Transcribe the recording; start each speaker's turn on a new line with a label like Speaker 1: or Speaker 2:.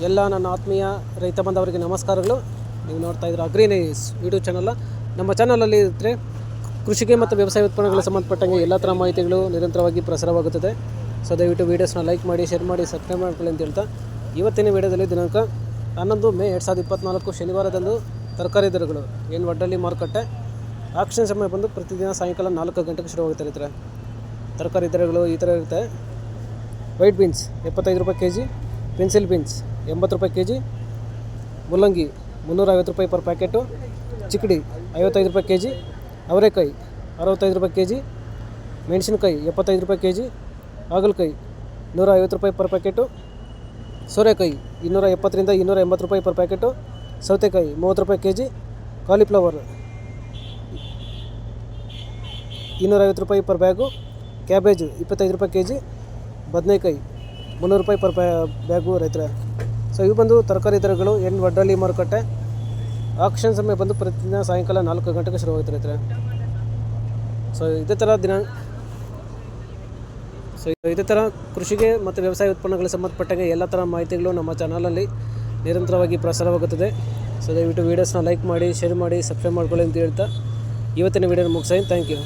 Speaker 1: ಎಲ್ಲ ನನ್ನ ಆತ್ಮೀಯ ರೈತ ಬಂದವರಿಗೆ ನಮಸ್ಕಾರಗಳು. ನೀವು ನೋಡ್ತಾ ಇದ್ದೀರ ಅಗ್ರಿ ನ್ಯೂಸ್ ಯೂಟ್ಯೂಬ್ ಚಾನಲ್. ನಮ್ಮ ಚಾನಲಲ್ಲಿ ಇದ್ದರೆ ಕೃಷಿಗೆ ಮತ್ತು ವ್ಯವಸಾಯ ಉತ್ಪನ್ನಗಳಿಗೆ ಸಂಬಂಧಪಟ್ಟಂಗೆ ಎಲ್ಲ ಥರ ಮಾಹಿತಿಗಳು ನಿರಂತರವಾಗಿ ಪ್ರಸಾರವಾಗುತ್ತದೆ. ಸೊ ದಯವಿಟ್ಟು ವೀಡಿಯೋಸ್ನ ಲೈಕ್ ಮಾಡಿ, ಶೇರ್ ಮಾಡಿ, ಸಬ್ಸ್ಕ್ರೈಬ್ ಮಾಡ್ಕೊಳ್ಳಿ ಅಂತ ಹೇಳ್ತಾ, ಇವತ್ತಿನ ವೀಡಿಯೋದಲ್ಲಿ ದಿನಾಂಕ 11 ಮೇ 2024 ಶನಿವಾರದಂದು ತರಕಾರಿ ದರಗಳು ಏನು ವಡ್ಡಳ್ಳಿ ಮಾರುಕಟ್ಟೆ ಆಕ್ಷನ್ ಸಮಯ ಬಂದು ಪ್ರತಿದಿನ ಸಾಯಂಕಾಲ 4 ಗಂಟೆಗೆ ಶುರುವಾಗುತ್ತೆ ರೈತರೆ. ತರಕಾರಿ ದರಗಳು ಈ ಥರ ಇರುತ್ತೆ. ವೈಟ್ ಬೀನ್ಸ್ 75 ರೂಪಾಯಿ ಕೆ ಜಿ, ಪೆನ್ಸಿಲ್ ಬೀನ್ಸ್ 80 ರೂಪಾಯಿ ಕೆ ಜಿ, ಮುಲ್ಲಂಗಿ 350 ರೂಪಾಯಿ ಪರ್ ಪ್ಯಾಕೆಟು, ಚಿಕ್ಕಡಿ 55 ರೂಪಾಯಿ ಕೆ ಜಿ, ಅವರೆಕಾಯಿ 65 ರೂಪಾಯಿ ಕೆ ಜಿ, ಮೆಣಸಿನ್ಕಾಯಿ 75 ರೂಪಾಯಿ ಕೆ ಜಿ, ಹಾಗಲಕಾಯಿ 150 ರೂಪಾಯಿ ಪರ್ ಪ್ಯಾಕೆಟು, ಸೋರೆಕಾಯಿ 270ರಿಂದ 280 ರೂಪಾಯಿ ಪರ್ ಪ್ಯಾಕೆಟು, ಸೌತೆಕಾಯಿ 30 ರೂಪಾಯಿ ಕೆ ಜಿ, ಕಾಲಿಫ್ಲವರ್ 250 ರೂಪಾಯಿ ಪರ್ ಬ್ಯಾಗು, ಕ್ಯಾಬೇಜು 25 ರೂಪಾಯಿ ಕೆ ಜಿ, ಬದನೆಕಾಯಿ 300 ರೂಪಾಯಿ ಪರ್ ಬ್ಯಾಗು ರೈತರೆ. ಸೊ ಇವು ಬಂದು ತರಕಾರಿ ದರಗಳು ಏನು ವಡ್ಡಳ್ಳಿ ಮಾರುಕಟ್ಟೆ ಆಕ್ಷನ್ ಸಮಯ ಬಂದು ಪ್ರತಿದಿನ ಸಾಯಂಕಾಲ 4 ಗಂಟೆಗೆ ಶುರುವಾಗುತ್ತೆ ರೈತರೆ. ಸೊ ಇದೇ ಥರ ಕೃಷಿಗೆ ಮತ್ತು ವ್ಯವಸಾಯ ಉತ್ಪನ್ನಗಳಿಗೆ ಸಂಬಂಧಪಟ್ಟಂಗೆ ಎಲ್ಲ ಥರ ಮಾಹಿತಿಗಳು ನಮ್ಮ ಚಾನಲಲ್ಲಿ ನಿರಂತರವಾಗಿ ಪ್ರಸಾರವಾಗುತ್ತದೆ. ಸೊ ದಯವಿಟ್ಟು ವೀಡಿಯೋಸ್ನ ಲೈಕ್ ಮಾಡಿ, ಶೇರ್ ಮಾಡಿ, ಸಬ್ಸ್ಕ್ರೈಬ್ ಮಾಡ್ಕೊಳ್ಳಿ ಅಂತ ಹೇಳ್ತಾ ಇವತ್ತಿನ ವೀಡಿಯೋನ ಮುಗಿಸ್ತೀನಿ. Thank you.